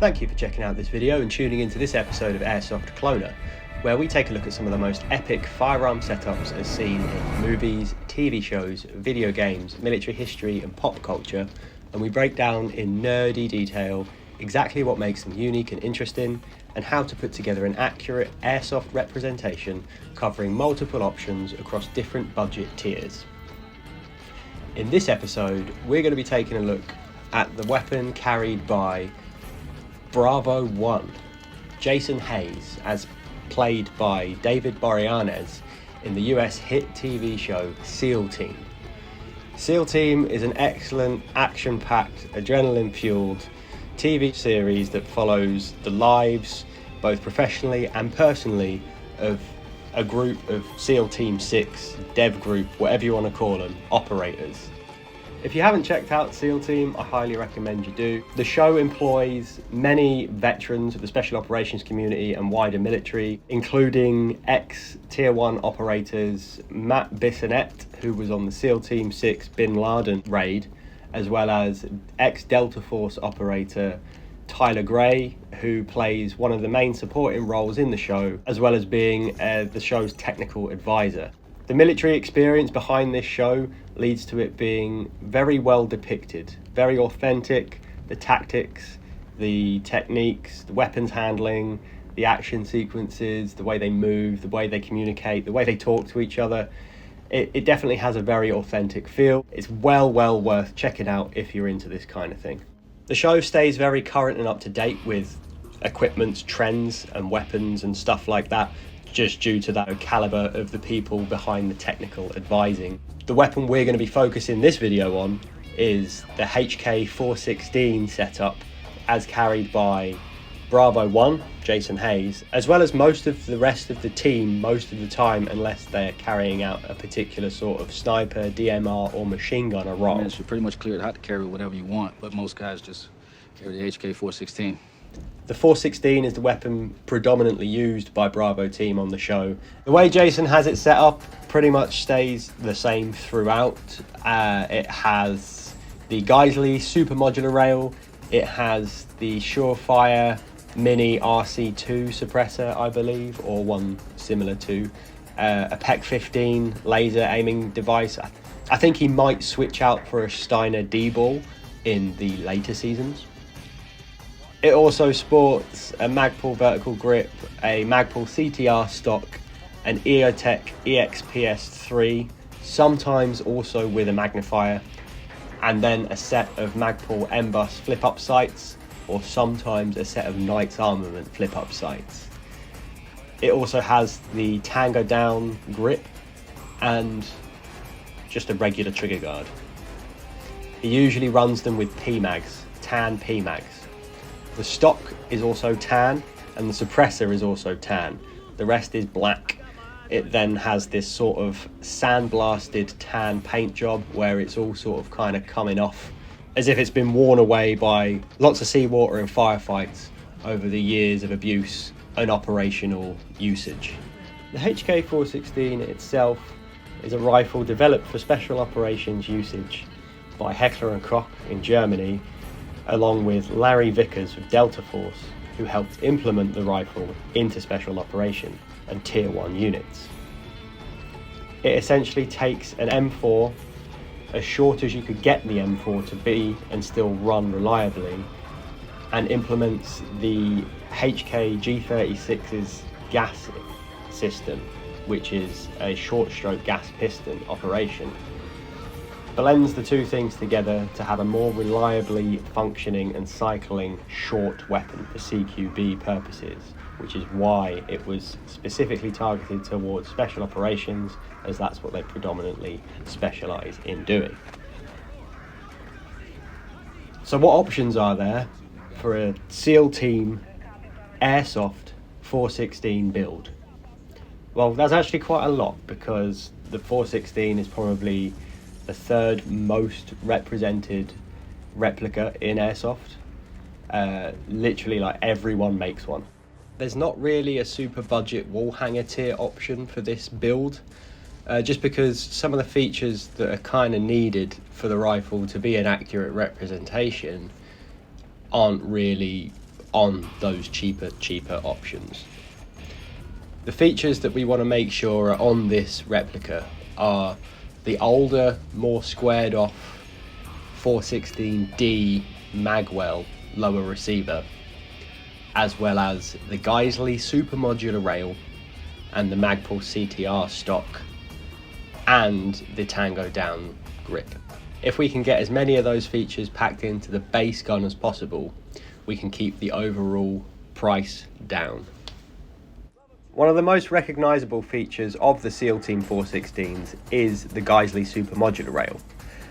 Thank you for checking out this video and tuning into this episode of AIRSOFT Cloner, where we take a look at some of the most epic firearm setups as seen in movies, TV shows, video games, military history and pop culture, and we break down in nerdy detail exactly what makes them unique and interesting and how to put together an accurate airsoft representation covering multiple options across different budget tiers. In this episode, we're going to be taking a look at the weapon carried by Bravo 1, Jason Hayes, as played by David Boreanaz in the US hit TV show SEAL Team. SEAL Team is an excellent, action-packed, adrenaline-fueled TV series that follows the lives, both professionally and personally, of a group of SEAL Team 6, dev group, whatever you want to call them, operators. If you haven't checked out SEAL Team, I highly recommend you do. The show employs many veterans of the special operations community and wider military, including ex-Tier 1 operators Matt Bissonette, who was on the SEAL Team 6 Bin Laden raid, as well as ex-Delta Force operator Tyler Gray, who plays one of the main supporting roles in the show, as well as being the show's technical advisor. The military experience behind this show leads to it being very well depicted, very authentic. The tactics, the techniques, the weapons handling, the action sequences, the way they move, the way they communicate, the way they talk to each other. It definitely has a very authentic feel. It's well worth checking out if you're into this kind of thing. The show stays very current and up to date with equipment, trends and weapons and stuff like that, just due to that caliber of the people behind the technical advising. The weapon we're going to be focusing this video on is the HK416 setup, as carried by Bravo 1, Jason Hayes, as well as most of the rest of the team most of the time, unless they're carrying out a particular sort of sniper, DMR or machine gunner role. Man, you're pretty much cleared out to carry whatever you want, but most guys just carry the HK416. The 416 is the weapon predominantly used by Bravo team on the show. The way Jason has it set up pretty much stays the same throughout. It has the Geisley super modular rail. It has the Surefire mini RC2 suppressor, I believe, or one similar to. A PEC 15 laser aiming device. I think he might switch out for a Steiner D-ball in the later seasons. It also sports a Magpul vertical grip, a Magpul CTR stock, an EOTech EXPS3, sometimes also with a magnifier, and then a set of Magpul M-Bus flip-up sights, or sometimes a set of Knights Armament flip-up sights. It also has the Tango down grip and just a regular trigger guard. He usually runs them with PMags, tan PMags. The stock is also tan and the suppressor is also tan. The rest is black. It then has this sort of sandblasted tan paint job where it's all sort of kind of coming off as if it's been worn away by lots of seawater and firefights over the years of abuse and operational usage. The HK416 itself is a rifle developed for special operations usage by Heckler & Koch in Germany, along with Larry Vickers of Delta Force, who helped implement the rifle into special operation and Tier 1 units. It essentially takes an M4, as short as you could get the M4 to be and still run reliably, and implements the HK G36's gas system, which is a short stroke gas piston operation. Blends the two things together to have a more reliably functioning and cycling short weapon for CQB purposes, which is why it was specifically targeted towards special operations, as that's what they predominantly specialise in doing. So what options are there for a SEAL Team Airsoft 416 build? Well, there's actually quite a lot, because the 416 is probably the third most represented replica in Airsoft. Literally, like, everyone makes one. There's not really a super budget wall hanger tier option for this build, just because some of the features that are kind of needed for the rifle to be an accurate representation aren't really on those cheaper options. The features that we want to make sure are on this replica are the older, more squared off 416D magwell lower receiver, as well as the Geisley super modular rail and the Magpul CTR stock and the Tango down grip. If we can get as many of those features packed into the base gun as possible, we can keep the overall price down. One of the most recognisable features of the SEAL Team 416s is the Geisley super modular rail.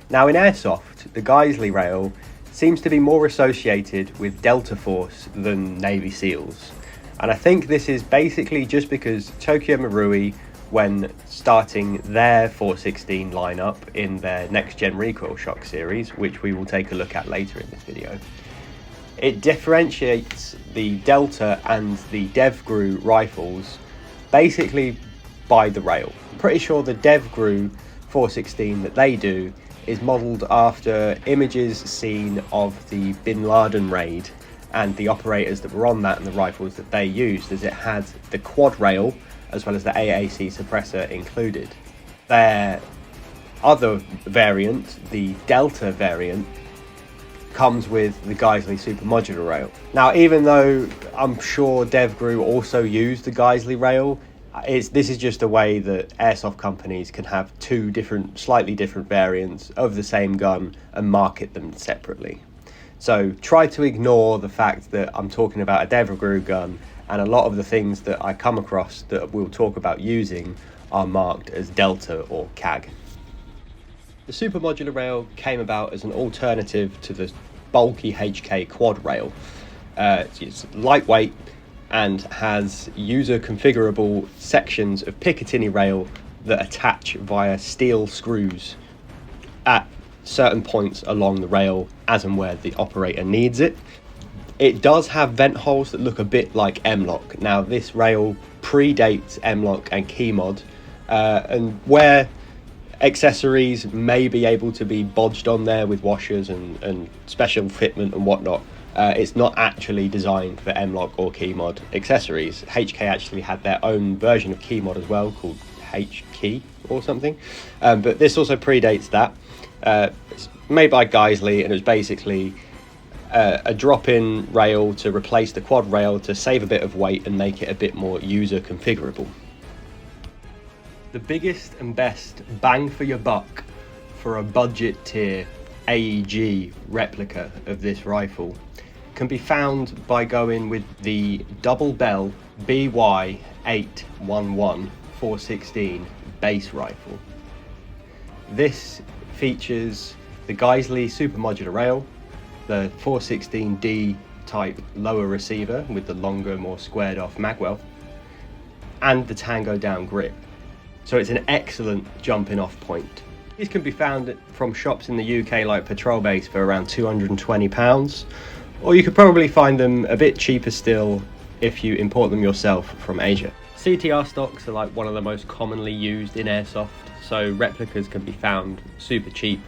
Now in Airsoft, the Geisley rail seems to be more associated with Delta Force than Navy SEALs. And I think this is basically just because Tokyo Marui, when starting their 416 lineup in their next gen recoil shock series, which we will take a look at later in this video, it differentiates the Delta and the DevGru rifles basically by the rail. I'm pretty sure the DevGru 416 that they do is modelled after images seen of the Bin Laden raid and the operators that were on that and the rifles that they used, as it had the quad rail as well as the AAC suppressor included. Their other variant, the Delta variant, comes with the Geisley super modular rail. Now, even though I'm sure DevGru also used the Geisley rail, this is just a way that airsoft companies can have two slightly different variants of the same gun and market them separately. So try to ignore the fact that I'm talking about a DevGru gun, and a lot of the things that I come across that we'll talk about using are marked as Delta or CAG. The super modular rail came about as an alternative to the bulky HK quad rail. It's lightweight and has user configurable sections of Picatinny rail that attach via steel screws at certain points along the rail as and where the operator needs it. It does have vent holes that look a bit like M-LOK. Now this rail predates M-LOK and Keymod, and where accessories may be able to be bodged on there with washers and special fitment and whatnot, it's not actually designed for M-LOK or Keymod accessories. HK actually had their own version of Keymod as well, called HK or something, but this also predates that. It's made by Geisley, and it was basically a drop-in rail to replace the quad rail to save a bit of weight and make it a bit more user configurable. The biggest and best bang for your buck for a budget tier AEG replica of this rifle can be found by going with the double bell BY811 416 base rifle. This features the Geisley super modular rail, the 416D type lower receiver with the longer, more squared off magwell, and the Tango down grip. So it's an excellent jumping off point. These can be found from shops in the UK like Patrol Base for around £220, or you could probably find them a bit cheaper still if you import them yourself from Asia. CTR stocks are like one of the most commonly used in airsoft, so replicas can be found super cheap,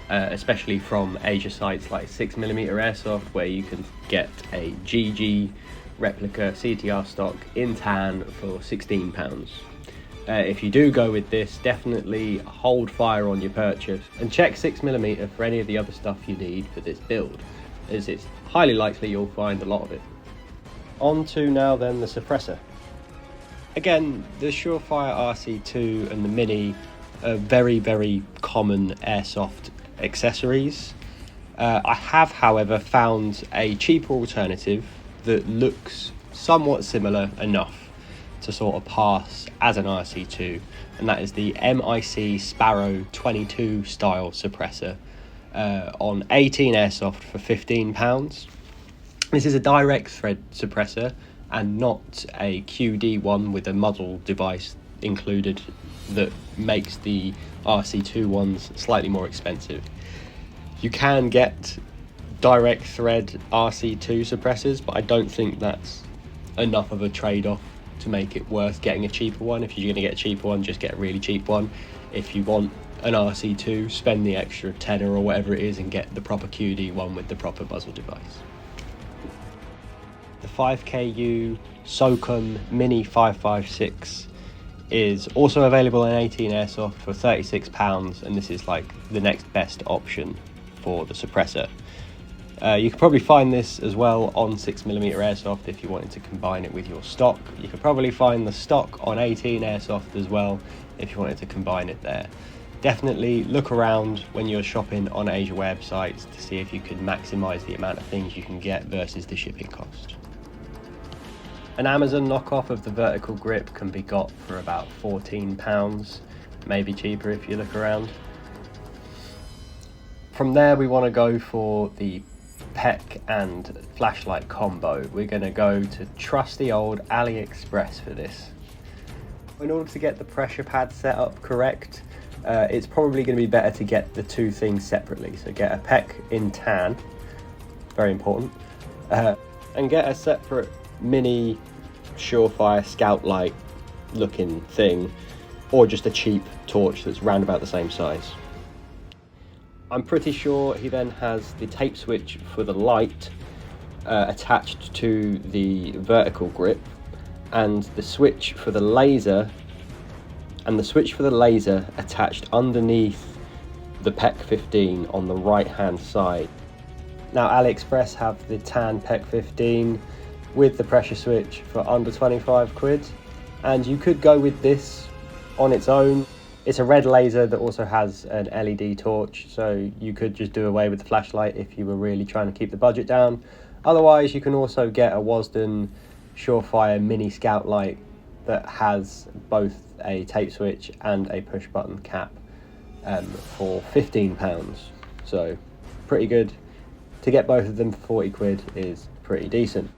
especially from Asia sites like 6mm Airsoft, where you can get a GG replica CTR stock in tan for £16. If you do go with this, definitely hold fire on your purchase and check 6mm for any of the other stuff you need for this build, as it's highly likely you'll find a lot of it. On to now then the suppressor. Again, the Surefire RC2 and the Mini are very, very common airsoft accessories. I have, however, found a cheaper alternative that looks somewhat similar enough to sort of pass as an RC2, and that is the MIC Sparrow 22 style suppressor on 18 Airsoft for £15. This is a direct thread suppressor and not a QD one with a muzzle device included that makes the RC2 ones slightly more expensive. You can get direct thread RC2 suppressors, but I don't think that's enough of a trade-off to make it worth getting a cheaper one. If you're going to get a cheaper one, just get a really cheap one. If you want an RC2, spend the extra tenner or whatever it is and get the proper QD one with the proper muzzle device. The 5KU SOCOM Mini 556 is also available in 18 Airsoft for £36, and this is like the next best option for the suppressor. You could probably find this as well on 6mm Airsoft if you wanted to combine it with your stock. You could probably find the stock on 18 Airsoft as well if you wanted to combine it there. Definitely look around when you're shopping on Asia websites to see if you can maximise the amount of things you can get versus the shipping cost. An Amazon knockoff of the vertical grip can be got for about £14, maybe cheaper if you look around. From there we want to go for the PEC and flashlight combo. We're going to go to trusty old AliExpress for this. In order to get the pressure pad set up correct, it's probably going to be better to get the two things separately. So get a PEC in tan, very important, and get a separate mini Surefire scout light looking thing, or just a cheap torch that's round about the same size. I'm pretty sure he then has the tape switch for the light attached to the vertical grip, and the switch for the laser attached underneath the PEC 15 on the right hand side. Now AliExpress have the tan PEC 15 with the pressure switch for under 25 quid, and you could go with this on its own. It's a red laser that also has an LED torch, so you could just do away with the flashlight if you were really trying to keep the budget down. Otherwise, you can also get a Wasden Surefire mini scout light that has both a tape switch and a push button cap for £15. So pretty good. To get both of them for 40 quid is pretty decent.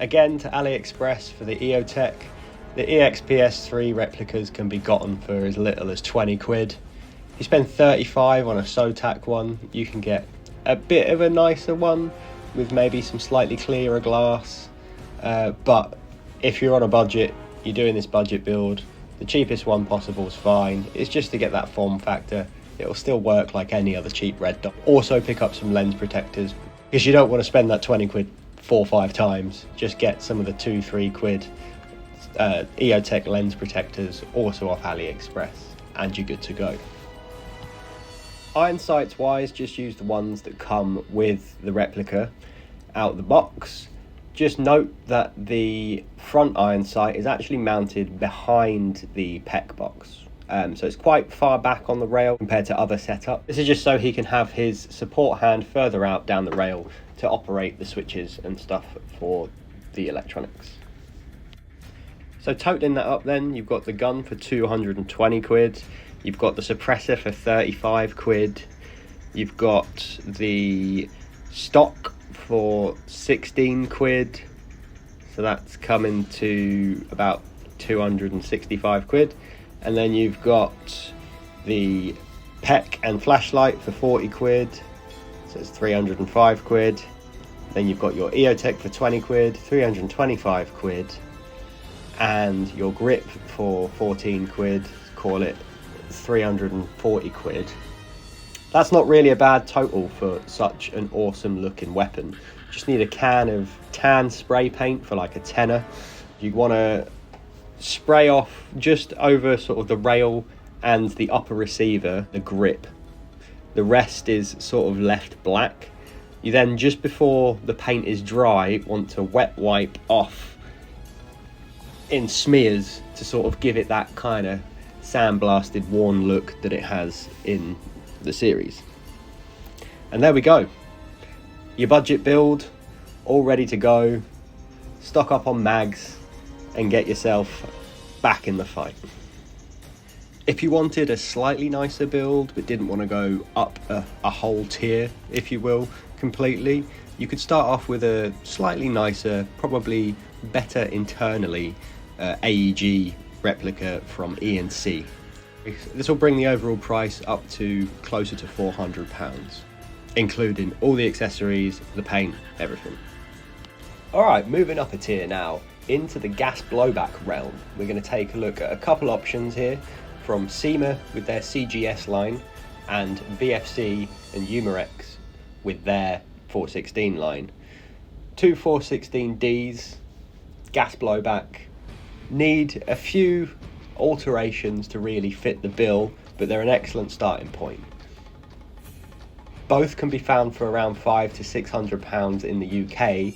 Again, to AliExpress for the EOTech. The EXPS3 replicas can be gotten for as little as 20 quid. If you spend 35 on a SOTAC one, you can get a bit of a nicer one with maybe some slightly clearer glass. But if you're on a budget, you're doing this budget build, the cheapest one possible is fine. It's just to get that form factor. It'll still work like any other cheap red dot. Also pick up some lens protectors, because you don't want to spend that 20 quid 4 or 5 times. Just get some of the 2-3 quid EOTech lens protectors also off AliExpress, and you're good to go. Iron sights wise, just use the ones that come with the replica out of the box. Just note that the front iron sight is actually mounted behind the PEC box, so it's quite far back on the rail compared to other setups. This is just so he can have his support hand further out down the rail to operate the switches and stuff for the electronics. So totaling that up then, you've got the gun for 220 quid, you've got the suppressor for 35 quid, you've got the stock for 16 quid, so that's coming to about 265 quid, and then you've got the PEC and flashlight for 40 quid, so it's 305 quid, then you've got your EOTech for 20 quid, 325 quid, and your grip for 14 quid, call it 340 quid. That's not really a bad total for such an awesome looking weapon. Just need a can of tan spray paint for like a tenner. You want to spray off just over sort of the rail and the upper receiver, the grip. The rest is sort of left black. You then, just before the paint is dry, want to wet wipe off in smears to sort of give it that kind of sandblasted, worn look that it has in the series. And there we go. Your budget build, all ready to go. Stock up on mags and get yourself back in the fight. If you wanted a slightly nicer build but didn't want to go up a whole tier, if you will, completely, you could start off with a slightly nicer, probably better internally AEG replica from E&C. This will bring the overall price up to closer to £400, including all the accessories, the paint, everything. Alright, moving up a tier now, into the gas blowback realm. We're going to take a look at a couple options here, from SEMA with their CGS line, and VFC and Umarex with their 416 line. two 416Ds, gas blowback, need a few alterations to really fit the bill, but they're an excellent starting point. Both can be found for around £500 to £600 in the UK,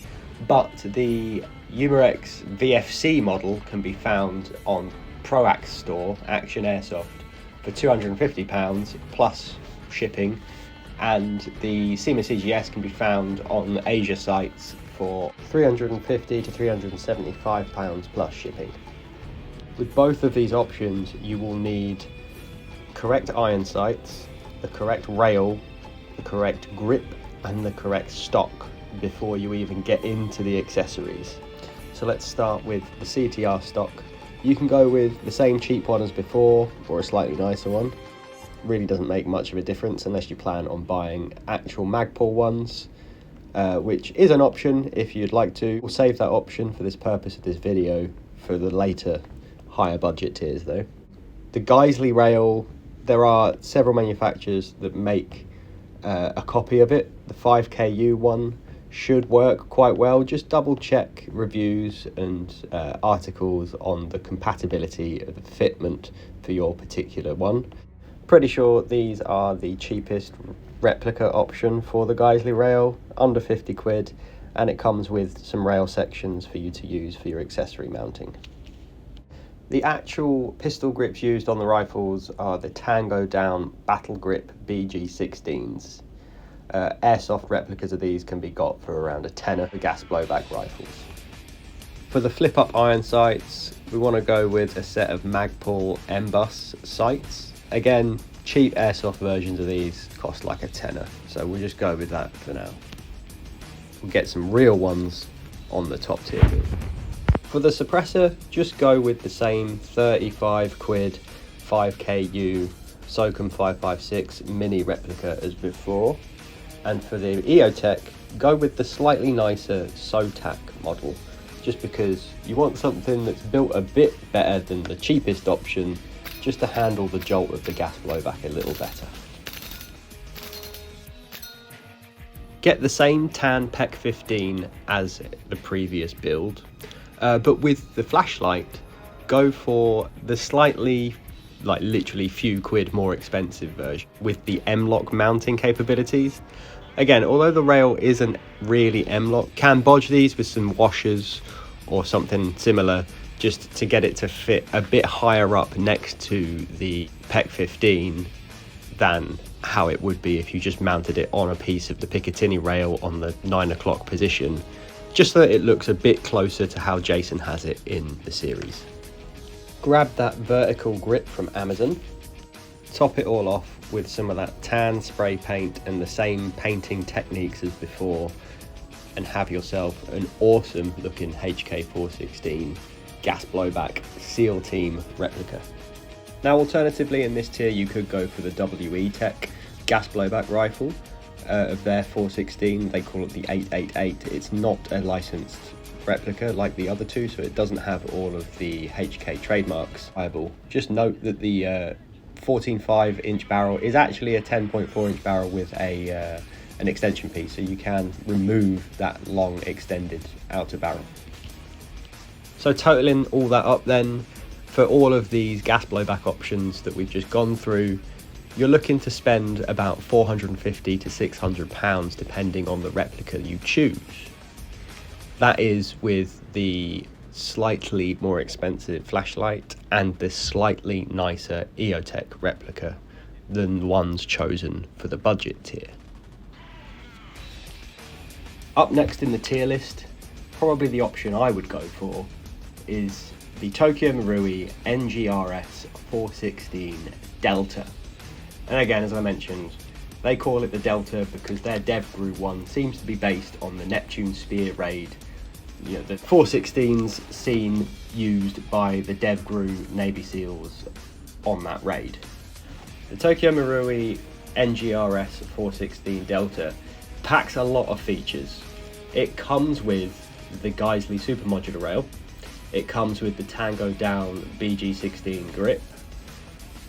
but the UMRX VFC model can be found on Proax store, Action Airsoft, for £250 plus shipping, and the SEMA CGS can be found on Asia sites for £350 to £375 plus shipping. With both of these options, you will need correct iron sights, the correct rail, the correct grip, and the correct stock before you even get into the accessories. So let's start with the CTR stock. You can go with the same cheap one as before or a slightly nicer one. Really doesn't make much of a difference unless you plan on buying actual Magpul ones, which is an option if you'd like to. We'll save that option for this purpose of this video for the later higher budget tiers though. The Geisley rail, there are several manufacturers that make a copy of it. The 5KU one should work quite well. Just double check reviews and articles on the compatibility of the fitment for your particular one. Pretty sure these are the cheapest replica option for the Geisley rail, under 50 quid, and it comes with some rail sections for you to use for your accessory mounting. The actual pistol grips used on the rifles are the Tango Down Battle Grip BG16s. Airsoft replicas of these can be got for around a tenner for gas blowback rifles. For the flip up iron sights, we want to go with a set of Magpul M-Bus sights. Again, cheap airsoft versions of these cost like a tenner, so we'll just go with that for now. We'll get some real ones on the top tier build. For the suppressor, just go with the same 35 quid 5KU SOCOM 556 mini replica as before. And for the EOTech, go with the slightly nicer SOTAC model, just because you want something that's built a bit better than the cheapest option, just to handle the jolt of the gas blowback a little better. Get the same tan PEC 15 as the previous build, but with the flashlight, go for the slightly, like literally few quid more expensive version with the M-LOK mounting capabilities. Again, although the rail isn't really M-LOK, can bodge these with some washers or something similar just to get it to fit a bit higher up next to the PEC 15 than how it would be if you just mounted it on a piece of the Picatinny rail on the 9 o'clock position, just so that it looks a bit closer to how Jason has it in the series. Grab that vertical grip from Amazon, top it all off with some of that tan spray paint and the same painting techniques as before, and have yourself an awesome looking HK416 gas blowback SEAL Team replica. Now alternatively in this tier you could go for the WE Tech gas blowback rifle of their 416, they call it the 888. It's not a licensed replica like the other two, so it doesn't have all of the HK trademarks viable. Just note that the 14.5 inch barrel is actually a 10.4 inch barrel with an extension piece, so you can remove that long extended outer barrel. So totaling all that up then, for all of these gas blowback options that we've just gone through, you're looking to spend about £450 to £600 depending on the replica you choose. That is with the slightly more expensive flashlight and the slightly nicer EOTech replica than the ones chosen for the budget tier. Up next in the tier list, probably the option I would go for is the Tokyo Marui NGRS 416 Delta. And again, as I mentioned, they call it the Delta because their DevGru one seems to be based on the Neptune Spear raid. You know, the 416s seen used by the DevGru Navy SEALs on that raid. The Tokyo Marui NGRS 416 Delta packs a lot of features. It comes with the Geisley Super Modular Rail, it comes with the Tango Down BG16 grip,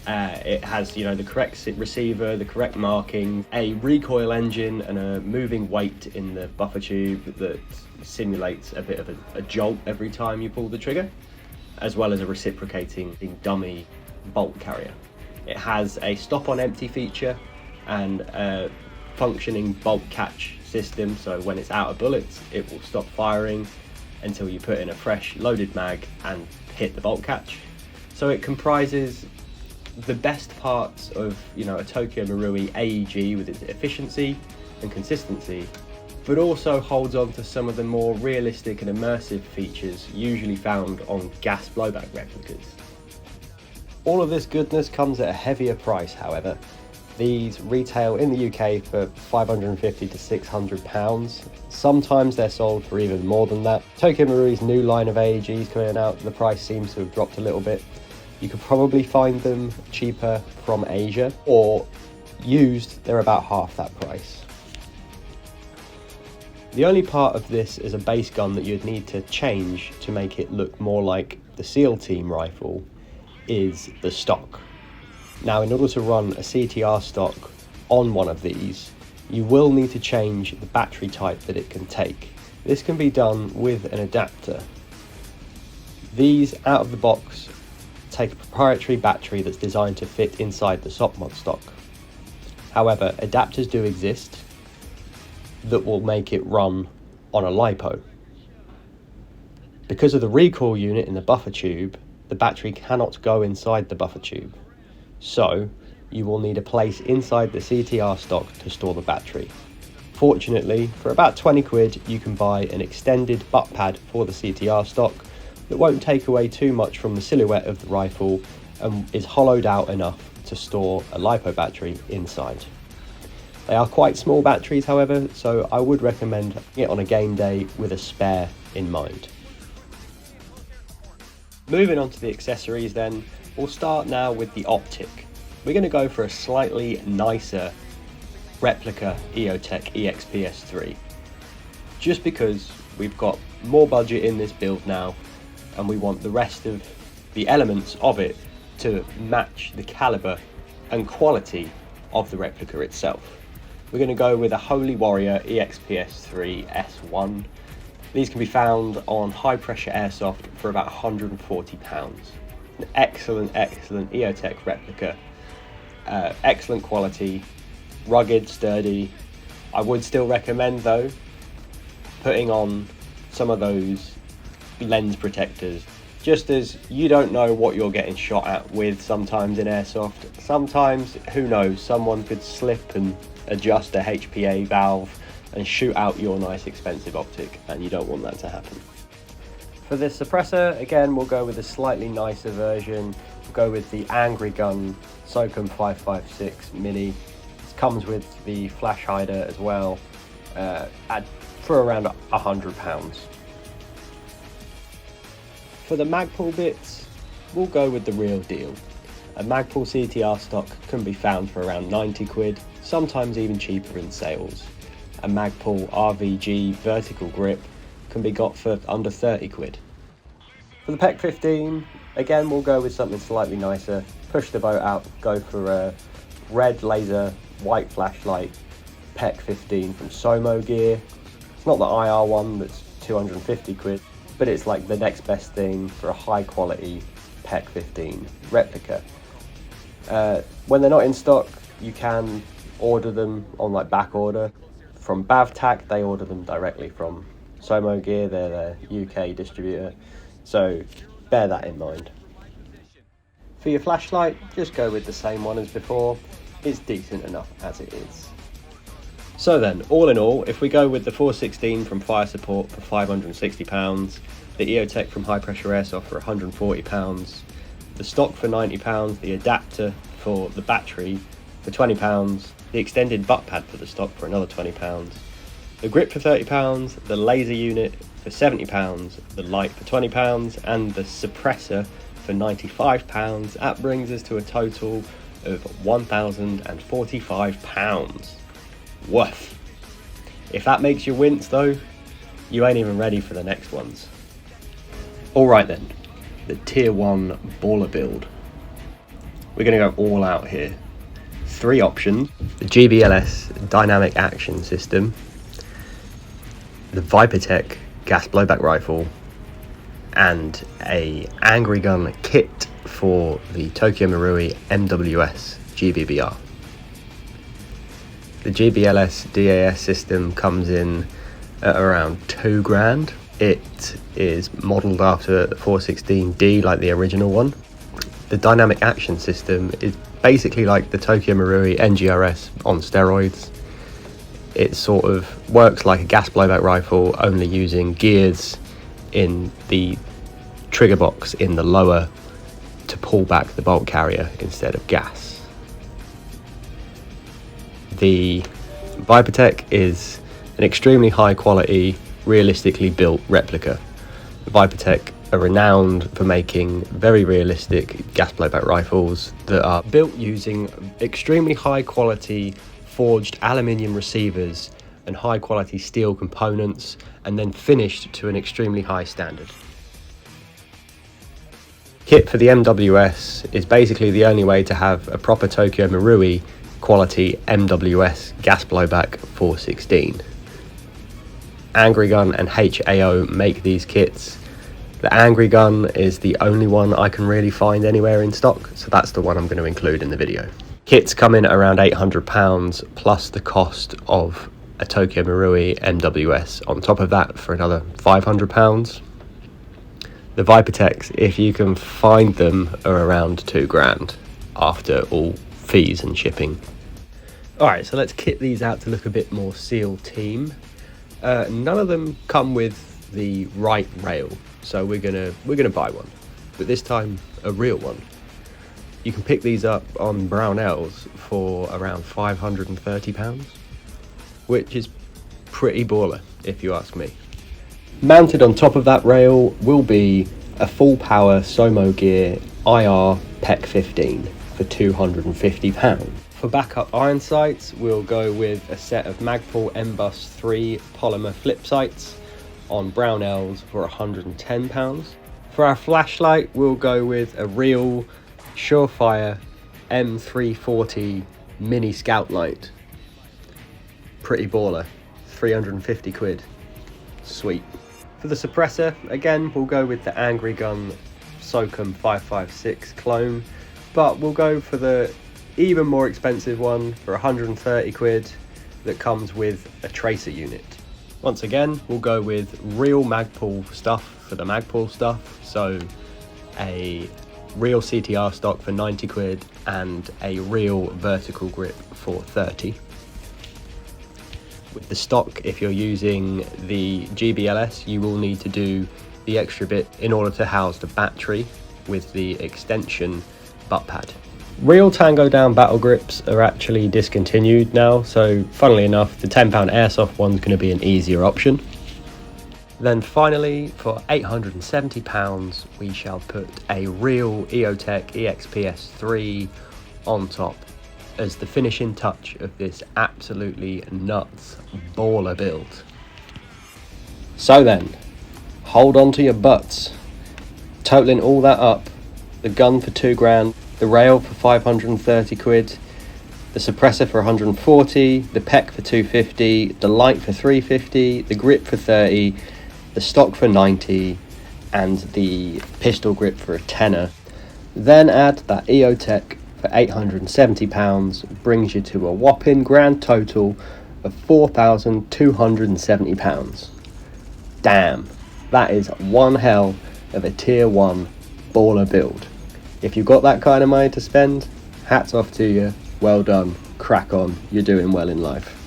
It has, you know, the correct receiver, the correct marking, a recoil engine, and a moving weight in the buffer tube that simulates a bit of a jolt every time you pull the trigger, as well as a reciprocating dummy bolt carrier. It has a stop on empty feature and a functioning bolt catch system, so when it's out of bullets it will stop firing until you put in a fresh loaded mag and hit the bolt catch. So it comprises the best parts of, you know, a Tokyo Marui AEG with its efficiency and consistency, but also holds on to some of the more realistic and immersive features usually found on gas blowback replicas. All of this goodness comes at a heavier price, however. These retail in the UK for £550 to £600. Sometimes they're sold for even more than that. Tokyo Marui's new line of AEGs coming out, the price seems to have dropped a little bit. You could probably find them cheaper from Asia, or used, they're about half that price. The only part of this as a base gun that you'd need to change to make it look more like the SEAL Team rifle is the stock. Now, in order to run a CTR stock on one of these, you will need to change the battery type that it can take. This can be done with an adapter. These, out of the box, take a proprietary battery that's designed to fit inside the SOPMOD stock. However, adapters do exist that will make it run on a LiPo. Because of the recoil unit in the buffer tube, the battery cannot go inside the buffer tube. So, you will need a place inside the CTR stock to store the battery. Fortunately, for about 20 quid, you can buy an extended butt pad for the CTR stock that won't take away too much from the silhouette of the rifle and is hollowed out enough to store a LiPo battery inside. They are quite small batteries, however, so I would recommend it on a game day with a spare in mind. Moving on to the accessories then, we'll start now with the optic. We're going to go for a slightly nicer replica EOTech EXPS3, just because we've got more budget in this build now and we want the rest of the elements of it to match the caliber and quality of the replica itself. We're going to go with a Holy Warrior EXPS3 S1. These can be found on high pressure airsoft for about £140. An excellent EOTech replica, excellent quality, rugged, sturdy. I would still recommend though putting on some of those lens protectors, just as you don't know what you're getting shot at with sometimes in airsoft. Sometimes, who knows, someone could slip and adjust a HPA valve and shoot out your nice expensive optic, and you don't want that to happen. For this suppressor, again, we'll go with a slightly nicer version. We'll go with the Angry Gun SOCOM 556 Mini. This comes with the flash hider as well, for around £100. For the Magpul bits, we'll go with the real deal. A Magpul CTR stock can be found for around 90 quid, sometimes even cheaper in sales. A Magpul RVG vertical grip can be got for under 30 quid. For the PEC 15, again we'll go with something slightly nicer, push the boat out, go for a red laser white flashlight PEC 15 from Somo Gear. It's not the IR one that's 250 quid, but it's like the next best thing for a high quality PEC 15 replica. When they're not in stock, you can order them on like back order. From Bavtac, they order them directly from Somo Gear, they're their UK distributor, so bear that in mind. For your flashlight, just go with the same one as before. It's decent enough as it is. So then, all in all, if we go with the 416 from Fire Support for £560, the EOTech from High Pressure Airsoft for £140, the stock for £90, the adapter for the battery for £20, the extended butt pad for the stock for another £20, the grip for £30, the laser unit for £70, the light for £20, and the suppressor for £95, that brings us to a total of £1,045. Woof. If that makes you wince though, you ain't even ready for the next ones. Alright then, the tier 1 baller build. we're going to go all out here. 3 options: the GBLS dynamic action system, the Vipertech gas blowback rifle, and a Angry Gun kit for the Tokyo Marui MWS GBBR. The GBLS DAS system comes in at around $2,000. It is modelled after the 416D like the original one. The dynamic action system is basically like the Tokyo Marui NGRS on steroids. It sort of works like a gas blowback rifle, only using gears in the trigger box in the lower to pull back the bolt carrier instead of gas. The Vipertech is an extremely high quality, realistically built replica. Vipertech are renowned for making very realistic gas blowback rifles that are built using extremely high quality forged aluminium receivers and high quality steel components, and then finished to an extremely high standard. Kit for the MWS is basically the only way to have a proper Tokyo Marui quality MWS gas blowback 416. Angry Gun and HAO make these kits. The Angry Gun is the only one I can really find anywhere in stock, so that's the one I'm going to include in the video. Kits come in at around £800 plus the cost of a Tokyo Marui MWS on top of that for another £500. The Vipertechs, if you can find them, are around $2,000 after all fees and shipping. Alright, so let's kit these out to look a bit more SEAL team. None of them come with the right rail, so we're gonna buy one, but this time a real one. You can pick these up on Brownells for around £530, which is pretty baller if you ask me. Mounted on top of that rail will be a full power Somo Gear IR PEC 15 for £250. For backup iron sights, we'll go with a set of Magpul MBus 3 polymer flip sights on Brownells for £110. For our flashlight, we'll go with a real Surefire M340 mini scout light. Pretty baller, 350 quid. Sweet. For the suppressor, again, we'll go with the Angry Gun SOCOM 556 clone, but we'll go for the even more expensive one for 130 quid that comes with a tracer unit. Once again, we'll go with real Magpul stuff for the Magpul stuff, so a real CTR stock for 90 quid and a real vertical grip for 30. With the stock, if you're using the GBLS, you will need to do the extra bit in order to house the battery with the extension butt pad. Real Tango Down battle grips are actually discontinued now, so funnily enough, the £10 AIRSOFT one's going to be an easier option. Then finally, for £870, we shall put a real EOTech EXPS3 on top as the finishing touch of this absolutely nuts baller build. So then, hold on to your butts. Totaling all that up, the gun for £2,000, the rail for 530 quid, the suppressor for 140, the PEC for 250, the light for 350, the grip for 30, the stock for 90, and the pistol grip for a tenner. Then add that EOTech for £870, brings you to a whopping grand total of £4,270. Damn, that is one hell of a tier 1 baller build. If you've got that kind of money to spend, hats off to you, well done, crack on, you're doing well in life.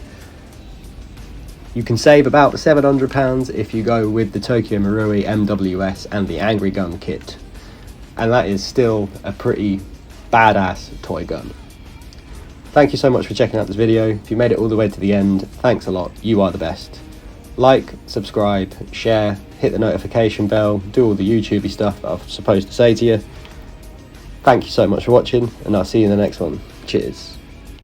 You can save about £700 if you go with the Tokyo Marui MWS and the Angry Gun kit, and that is still a pretty badass toy gun. Thank you so much for checking out this video. If you made it all the way to the end, thanks a lot, you are the best. Like, subscribe, share, hit the notification bell, do all the YouTubey stuff that I'm supposed to say to you. Thank you so much for watching, and I'll see you in the next one. Cheers.